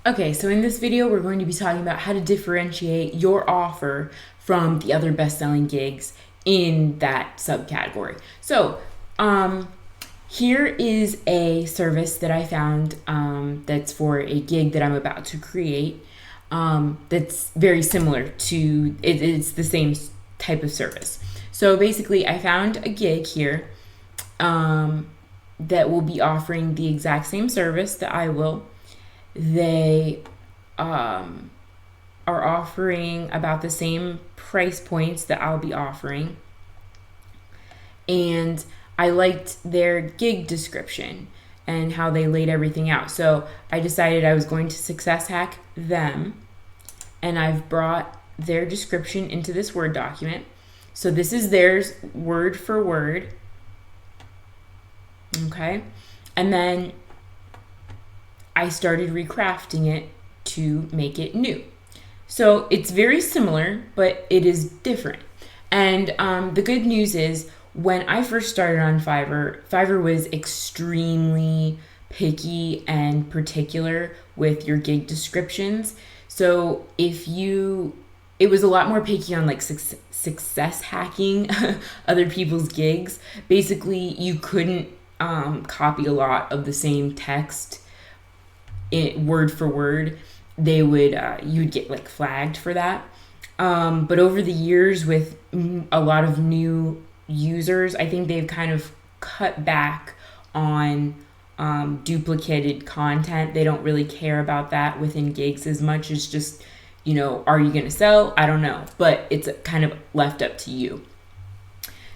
Okay, so in this video, we're going to be talking about how to differentiate your offer from the other best-selling gigs in that subcategory. So, here is a service that I found that's for a gig that I'm about to create. That's very similar to it's the same type of service. So basically, I found a gig here that will be offering the exact same service that I will. They are offering about the same price points that I'll be offering. And I liked their gig description and how they laid everything out. So I decided I was going to success hack them. And I've brought their description into this Word document. So this is theirs word for word. Okay. And then I started recrafting it to make it new. So it's very similar, but it is different. And the good news is when I first started on Fiverr was extremely picky and particular with your gig descriptions. So it was a lot more picky on like success hacking other people's gigs. Basically, you couldn't copy a lot of the same text word for word. They would you'd get like flagged for that. But over the years, with a lot of new users, I think they've kind of cut back on duplicated content. They don't really care about that within gigs as much as just, are you going to sell? I don't know, but it's kind of left up to you.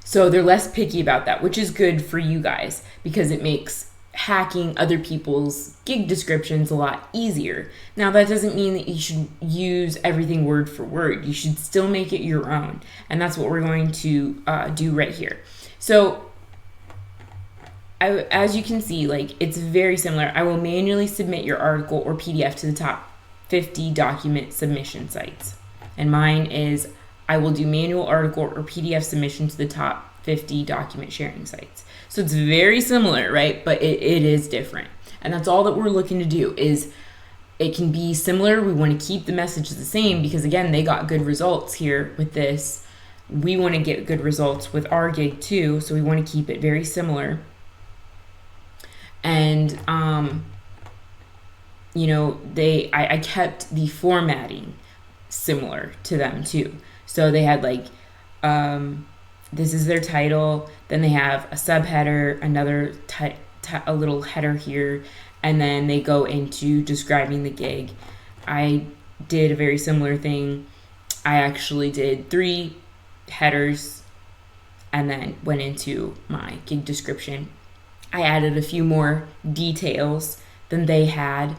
So they're less picky about that, which is good for you guys because it makes hacking other people's gig descriptions a lot easier. Now, that doesn't mean that you should use everything word for word. You should still make it your own. And that's what we're going to do right here. So as you can see, it's very similar. I will manually submit your article or PDF to the top 50 document submission sites. And mine is I will do manual article or PDF submission to the top 50 document sharing sites. So it's very similar, right? But it is different. And that's all that we're looking to do is it can be similar. We want to keep the message the same because, again, they got good results here with this. We want to get good results with our gig too. So we want to keep it very similar. And, I kept the formatting similar to them too. So they had this is their title, then they have a subheader, another a little header here, and then they go into describing the gig. I did a very similar thing. I actually did 3 headers and then went into my gig description. I added a few more details than they had.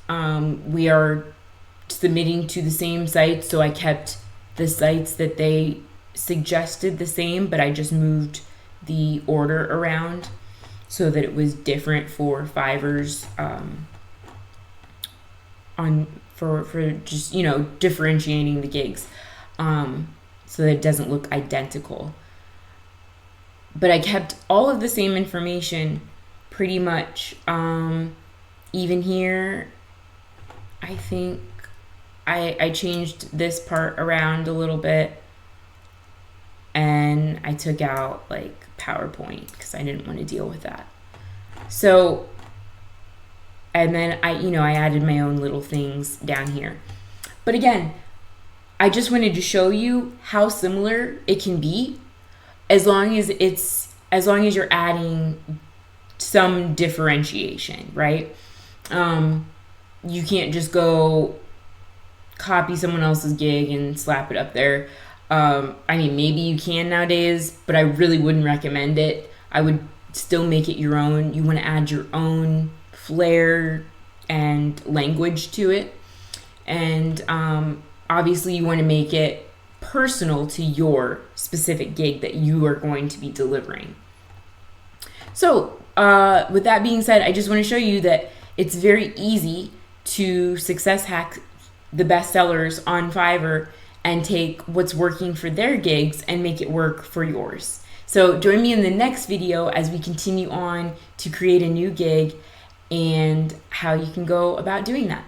We are submitting to the same sites, so I kept the sites that they suggested the same, but I just moved the order around so that it was different for Fiverr's for just differentiating the gigs so that it doesn't look identical. But I kept all of the same information pretty much. Even here, I think I changed this part around a little bit. And I took out PowerPoint because I didn't want to deal with that. So, and then I added my own little things down here. But again, I just wanted to show you how similar it can be as long as you're adding some differentiation, right? You can't just go copy someone else's gig and slap it up there. Maybe you can nowadays, but I really wouldn't recommend it. I would still make it your own. You want to add your own flair and language to it. And obviously you want to make it personal to your specific gig that you are going to be delivering. So with that being said, I just want to show you that it's very easy to success hack the best sellers on Fiverr and take what's working for their gigs and make it work for yours. So join me in the next video as we continue on to create a new gig and how you can go about doing that.